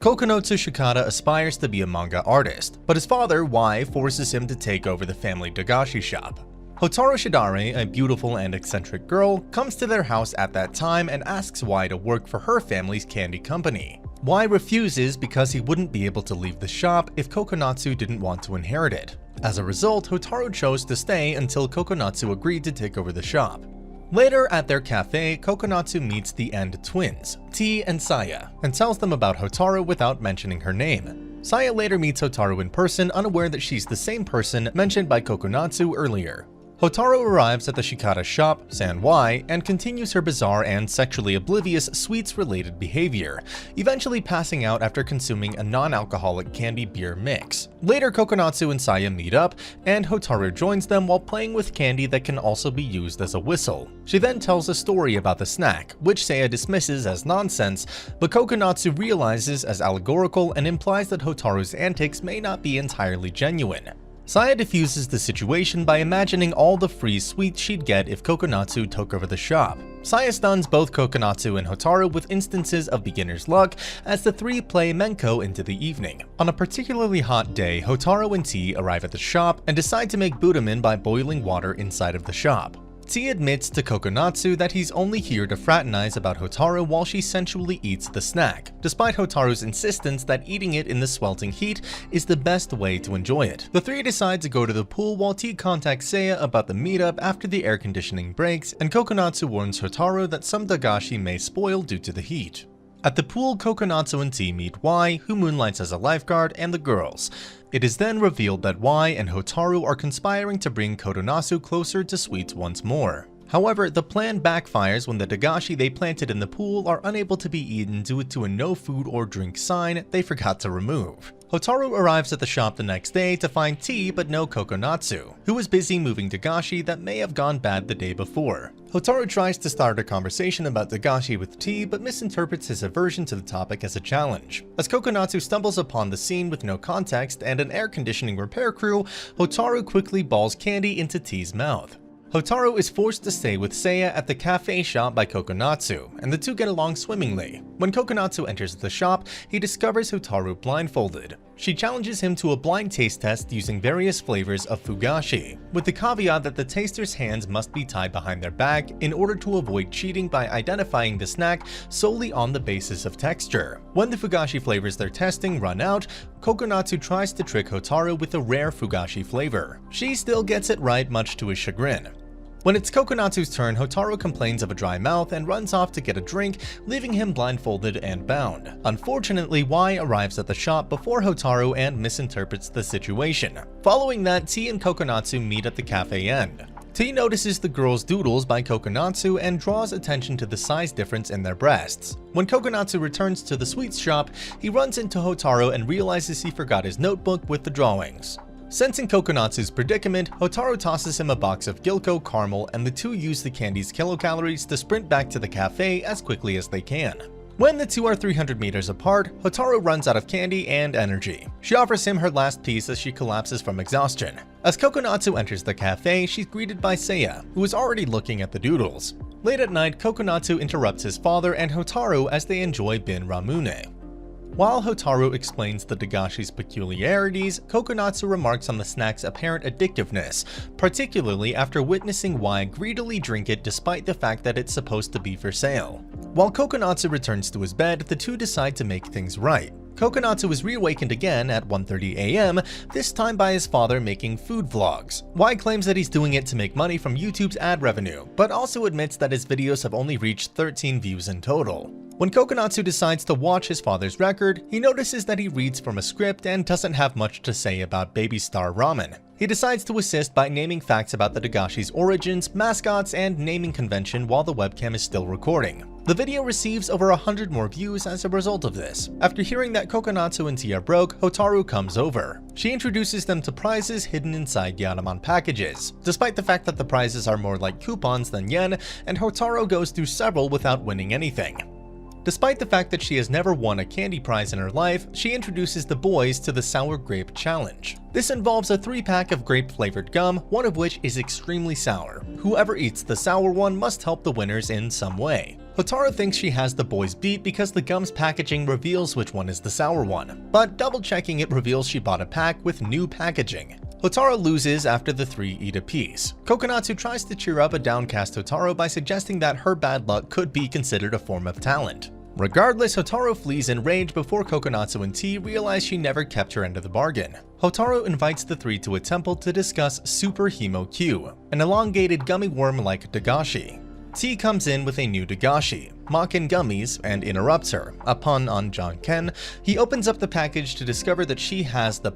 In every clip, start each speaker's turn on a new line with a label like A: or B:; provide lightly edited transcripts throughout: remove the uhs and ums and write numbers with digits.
A: Kokonotsu Shikada aspires to be a manga artist, but his father, Y, forces him to take over the family Dagashi shop. Hotaru Shidare, a beautiful and eccentric girl, comes to their house at that time and asks Y to work for her family's candy company. Y refuses because he wouldn't be able to leave the shop if Kokonotsu didn't want to inherit it. As a result, Hotaru chose to stay until Kokonotsu agreed to take over the shop. Later at their cafe, Kokonotsu meets the End twins, T and Saya, and tells them about Hotaru without mentioning her name. Saya later meets Hotaru in person, unaware that she's the same person mentioned by Kokonotsu earlier. Hotaru arrives at the Shikada shop, San Y, and continues her bizarre and sexually oblivious sweets-related behavior, eventually passing out after consuming a non-alcoholic candy-beer mix. Later, Kokonotsu and Saya meet up, and Hotaru joins them while playing with candy that can also be used as a whistle. She then tells a story about the snack, which Saya dismisses as nonsense, but Kokonotsu realizes as allegorical and implies that Hotaru's antics may not be entirely genuine. Saya diffuses the situation by imagining all the free sweets she'd get if Kokonotsu took over the shop. Saya stuns both Kokonotsu and Hotaru with instances of beginner's luck as the three play Menko into the evening. On a particularly hot day, Hotaru and T arrive at the shop and decide to make Budamen by boiling water inside of the shop. T admits to Kokonotsu that he's only here to fraternize about Hotaru while she sensually eats the snack, despite Hotaru's insistence that eating it in the sweltering heat is the best way to enjoy it. The three decide to go to the pool while T contacts Saya about the meetup after the air conditioning breaks, and Kokonotsu warns Hotaru that some Dagashi may spoil due to the heat. At the pool, Kokonotsu and T meet Y, who moonlights as a lifeguard, and the girls. It is then revealed that Y and Hotaru are conspiring to bring Kokonotsu closer to sweets once more. However, the plan backfires when the Dagashi they planted in the pool are unable to be eaten due to a no food or drink sign they forgot to remove. Hotaru arrives at the shop the next day to find T but no Kokonotsu, who is busy moving Dagashi that may have gone bad the day before. Hotaru tries to start a conversation about Dagashi with T but misinterprets his aversion to the topic as a challenge. As Kokonotsu stumbles upon the scene with no context and an air conditioning repair crew, Hotaru quickly balls candy into T's mouth. Hotaru is forced to stay with Saya at the cafe shop by Kokonotsu, and the two get along swimmingly. When Kokonotsu enters the shop, he discovers Hotaru blindfolded. She challenges him to a blind taste test using various flavors of fugashi, with the caveat that the taster's hands must be tied behind their back in order to avoid cheating by identifying the snack solely on the basis of texture. When the fugashi flavors they're testing run out, Kokonotsu tries to trick Hotaru with a rare fugashi flavor. She still gets it right, much to his chagrin. When it's Kokonotsu's turn, Hotaru complains of a dry mouth and runs off to get a drink, leaving him blindfolded and bound. Unfortunately, Y arrives at the shop before Hotaru and misinterprets the situation. Following that, T and Kokonotsu meet at the cafe end. T notices the girls' doodles by Kokonotsu and draws attention to the size difference in their breasts. When Kokonotsu returns to the sweets shop, he runs into Hotaru and realizes he forgot his notebook with the drawings. Sensing Kokonotsu's predicament, Hotaru tosses him a box of Gilco caramel and the two use the candy's kilocalories to sprint back to the cafe as quickly as they can. When the two are 300 meters apart, Hotaru runs out of candy and energy. She offers him her last piece as she collapses from exhaustion. As Kokonotsu enters the cafe, she's greeted by Saya, who is already looking at the doodles. Late at night, Kokonotsu interrupts his father and Hotaru as they enjoy bin ramune. While Hotaru explains the Dagashi's peculiarities, Kokonotsu remarks on the snack's apparent addictiveness, particularly after witnessing Y greedily drink it despite the fact that it's supposed to be for sale. While Kokonotsu returns to his bed, the two decide to make things right. Kokonotsu is reawakened again at 1:30 AM, this time by his father making food vlogs. Y claims that he's doing it to make money from YouTube's ad revenue, but also admits that his videos have only reached 13 views in total. When Kokonotsu decides to watch his father's record, he notices that he reads from a script and doesn't have much to say about Baby Star Ramen. He decides to assist by naming facts about the Dagashi's origins, mascots, and naming convention while the webcam is still recording. The video receives over 100 more views as a result of this. After hearing that Kokonotsu and T are broke, Hotaru comes over. She introduces them to prizes hidden inside Yanaman packages, despite the fact that the prizes are more like coupons than yen, and Hotaru goes through several without winning anything. Despite the fact that she has never won a candy prize in her life, she introduces the boys to the Sour Grape Challenge. This involves a 3-pack of grape-flavored gum, one of which is extremely sour. Whoever eats the sour one must help the winners in some way. Hotaru thinks she has the boys beat because the gum's packaging reveals which one is the sour one, but double-checking it reveals she bought a pack with new packaging. Hotaru loses after the three eat a piece. Kokonotsu tries to cheer up a downcast Hotaru by suggesting that her bad luck could be considered a form of talent. Regardless, Hotaru flees in rage before Kokonotsu and T realize she never kept her end of the bargain. Hotaru invites the three to a temple to discuss Super Hemo Q, an elongated gummy worm like Dagashi. T comes in with a new Dagashi, Makin Gummies, and interrupts her. A pun on John Ken, he opens up the package to discover that she has the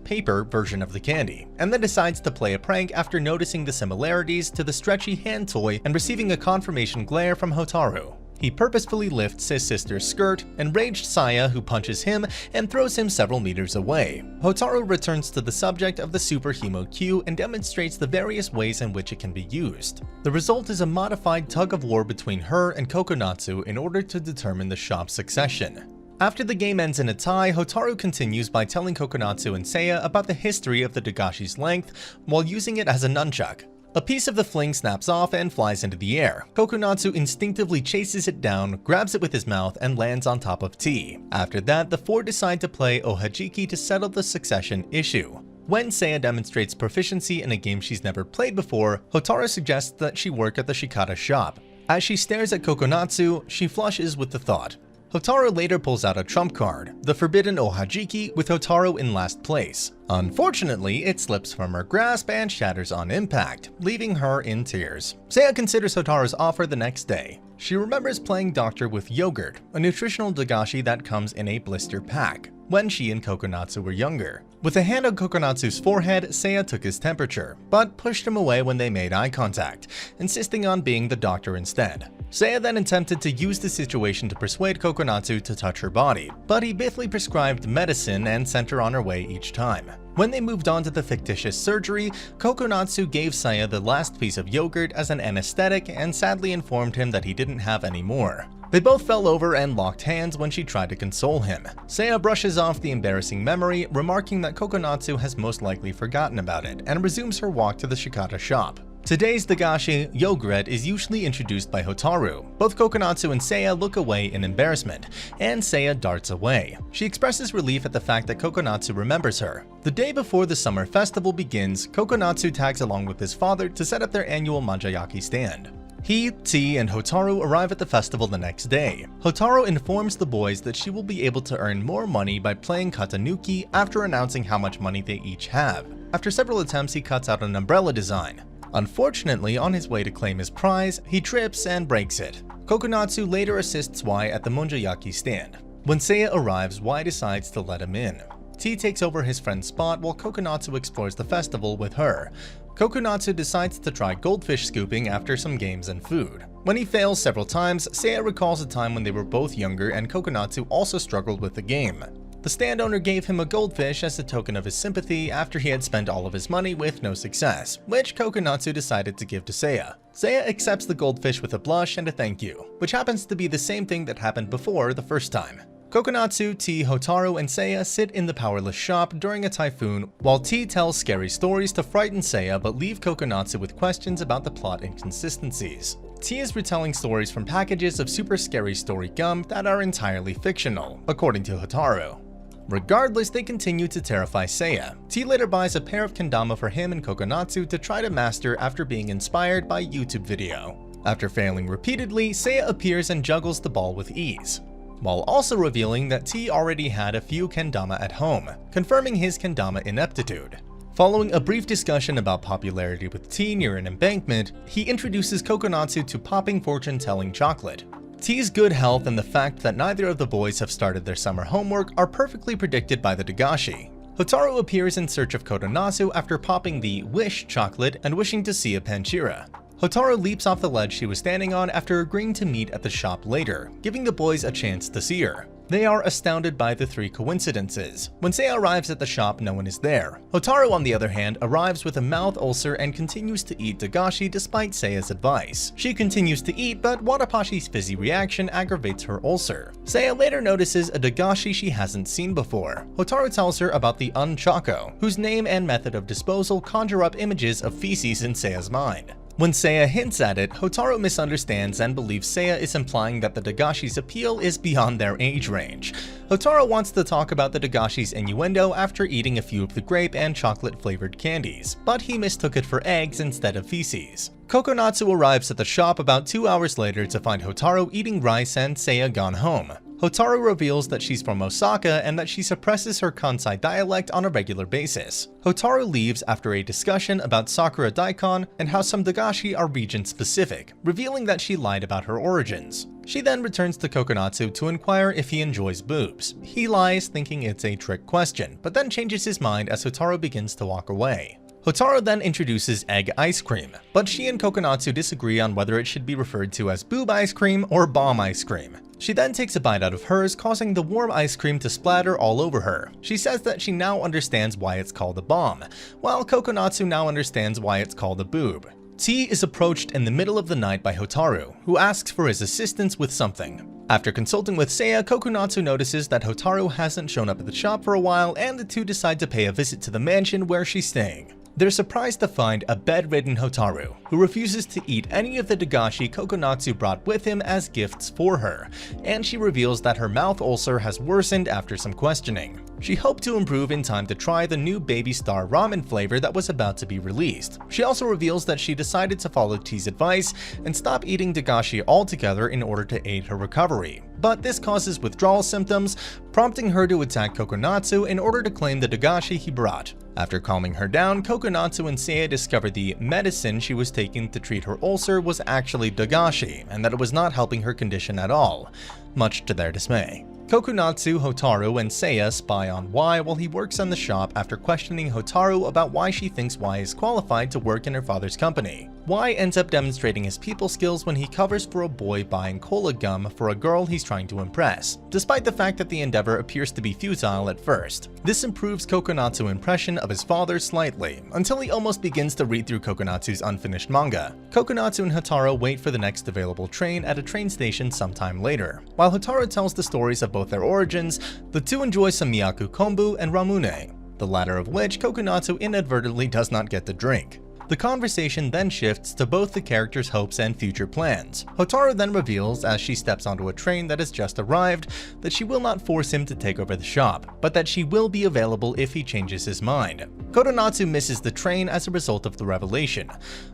A: paper version of the candy, and then decides to play a prank after noticing the similarities to the stretchy hand toy and receiving a confirmation glare from Hotaru. He purposefully lifts his sister's skirt, enraged Saya, who punches him and throws him several meters away. Hotaru returns to the subject of the Super Hemo Q and demonstrates the various ways in which it can be used. The result is a modified tug-of-war between her and Kokonotsu in order to determine the shop's succession. After the game ends in a tie, Hotaru continues by telling Kokonotsu and Saya about the history of the Dagashi's length while using it as a nunchuck. A piece of the fling snaps off and flies into the air. Kokonotsu instinctively chases it down, grabs it with his mouth, and lands on top of T. After that, the four decide to play Ohajiki to settle the succession issue. When Saya demonstrates proficiency in a game she's never played before, Hotaru suggests that she work at the Shikada shop. As she stares at Kokonotsu, she flushes with the thought. Hotaru later pulls out a trump card, the forbidden Ohajiki, with Hotaru in last place. Unfortunately, it slips from her grasp and shatters on impact, leaving her in tears. Saya considers Hotaru's offer the next day. She remembers playing doctor with yogurt, a nutritional Dagashi that comes in a blister pack, when she and Kokonotsu were younger. With a hand on Kokonotsu's forehead, Saya took his temperature, but pushed him away when they made eye contact, insisting on being the doctor instead. Saya then attempted to use the situation to persuade Kokonotsu to touch her body, but he biffly prescribed medicine and sent her on her way each time. When they moved on to the fictitious surgery, Kokonotsu gave Saya the last piece of yogurt as an anesthetic and sadly informed him that he didn't have any more. They both fell over and locked hands when she tried to console him. Saya brushes off the embarrassing memory, remarking that Kokonotsu has most likely forgotten about it, and resumes her walk to the Shikada shop. Today's Dagashi, yogurt, is usually introduced by Hotaru. Both Kokonotsu and Saya look away in embarrassment, and Saya darts away. She expresses relief at the fact that Kokonotsu remembers her. The day before the summer festival begins, Kokonotsu tags along with his father to set up their annual manjayaki stand. He, T, and Hotaru arrive at the festival the next day. Hotaru informs the boys that she will be able to earn more money by playing katanuki after announcing how much money they each have. After several attempts, he cuts out an umbrella design. Unfortunately, on his way to claim his prize, he trips and breaks it. Kokonotsu later assists Y at the manjayaki stand. When Saya arrives, Y decides to let him in. T takes over his friend's spot while Kokonotsu explores the festival with her. Kokonotsu decides to try goldfish scooping after some games and food. When he fails several times, Saya recalls a time when they were both younger and Kokonotsu also struggled with the game. The stand owner gave him a goldfish as a token of his sympathy after he had spent all of his money with no success, which Kokonotsu decided to give to Saya. Saya accepts the goldfish with a blush and a thank you, which happens to be the same thing that happened before the first time. Kokonotsu, T, Hotaru, and Saya sit in the powerless shop during a typhoon while T tells scary stories to frighten Saya but leave Kokonotsu with questions about the plot inconsistencies. T is retelling stories from packages of super scary story gum that are entirely fictional, according to Hotaru. Regardless, they continue to terrify Saya. T later buys a pair of kendama for him and Kokonotsu to try to master after being inspired by a YouTube video. After failing repeatedly, Saya appears and juggles the ball with ease, while also revealing that T already had a few kendama at home, confirming his kendama ineptitude. Following a brief discussion about popularity with T near an embankment, he introduces Kokonotsu to popping fortune-telling chocolate. T's good health and the fact that neither of the boys have started their summer homework are perfectly predicted by the Dagashi. Hotaru appears in search of Kokonotsu after popping the Wish chocolate and wishing to see a Panchira. Hotaru leaps off the ledge she was standing on after agreeing to meet at the shop later, giving the boys a chance to see her. They are astounded by the three coincidences. When Saya arrives at the shop, no one is there. Hotaru, on the other hand, arrives with a mouth ulcer and continues to eat Dagashi despite Saya's advice. She continues to eat, but Watapashi's fizzy reaction aggravates her ulcer. Saya later notices a Dagashi she hasn't seen before. Hotaru tells her about the Unchako, whose name and method of disposal conjure up images of feces in Saya's mind. When Seiya hints at it, Hotaru misunderstands and believes Seiya is implying that the Dagashi's appeal is beyond their age range. Hotaru wants to talk about the Dagashi's innuendo after eating a few of the grape and chocolate-flavored candies, but he mistook it for eggs instead of feces. Kokonotsu arrives at the shop about 2 hours later to find Hotaru eating rice and Seiya gone home. Hotaru reveals that she's from Osaka and that she suppresses her Kansai dialect on a regular basis. Hotaru leaves after a discussion about Sakura Daikon and how some Dagashi are region-specific, revealing that she lied about her origins. She then returns to Kokonotsu to inquire if he enjoys boobs. He lies, thinking it's a trick question, but then changes his mind as Hotaru begins to walk away. Hotaru then introduces egg ice cream, but she and Kokonotsu disagree on whether it should be referred to as boob ice cream or bomb ice cream. She then takes a bite out of hers, causing the warm ice cream to splatter all over her. She says that she now understands why it's called a bomb, while Kokonotsu now understands why it's called a boob. T is approached in the middle of the night by Hotaru, who asks for his assistance with something. After consulting with Seiya, Kokonotsu notices that Hotaru hasn't shown up at the shop for a while, and the two decide to pay a visit to the mansion where she's staying. They're surprised to find a bedridden Hotaru, who refuses to eat any of the Dagashi Kokonotsu brought with him as gifts for her, and she reveals that her mouth ulcer has worsened after some questioning. She hoped to improve in time to try the new Baby Star ramen flavor that was about to be released. She also reveals that she decided to follow T's advice and stop eating Dagashi altogether in order to aid her recovery. But this causes withdrawal symptoms, prompting her to attack Kokonotsu in order to claim the Dagashi he brought. After calming her down, Kokonotsu and Seiya discover the medicine she was taking to treat her ulcer was actually Dagashi, and that it was not helping her condition at all, much to their dismay. Kokonotsu, Hotaru, and Seiya spy on Y while he works on the shop after questioning Hotaru about why she thinks Y is qualified to work in her father's company. Y ends up demonstrating his people skills when he covers for a boy buying cola gum for a girl he's trying to impress, despite the fact that the endeavor appears to be futile at first. This improves Kokonotsu's impression of his father slightly, until he almost begins to read through Kokonotsu's unfinished manga. Kokonotsu and Hotaru wait for the next available train at a train station sometime later. While Hotaru tells the stories of both their origins, the two enjoy some miyaku kombu and ramune, the latter of which Kokonotsu inadvertently does not get to drink. The conversation then shifts to both the characters' hopes and future plans. Hotaru then reveals, as she steps onto a train that has just arrived, that she will not force him to take over the shop, but that she will be available if he changes his mind. Kokonotsu misses the train as a result of the revelation.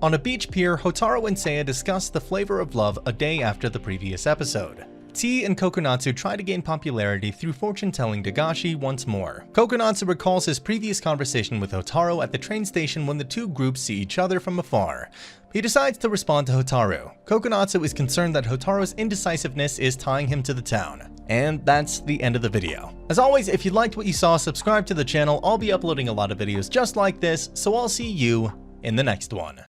A: On a beach pier, Hotaru and Seiya discuss the flavor of love a day after the previous episode. T and Kokonotsu try to gain popularity through fortune-telling Dagashi once more. Kokonotsu recalls his previous conversation with Hotaru at the train station when the two groups see each other from afar. He decides to respond to Hotaru. Kokonotsu is concerned that Hotaru's indecisiveness is tying him to the town. And that's the end of the video. As always, if you liked what you saw, subscribe to the channel. I'll be uploading a lot of videos just like this, so I'll see you in the next one.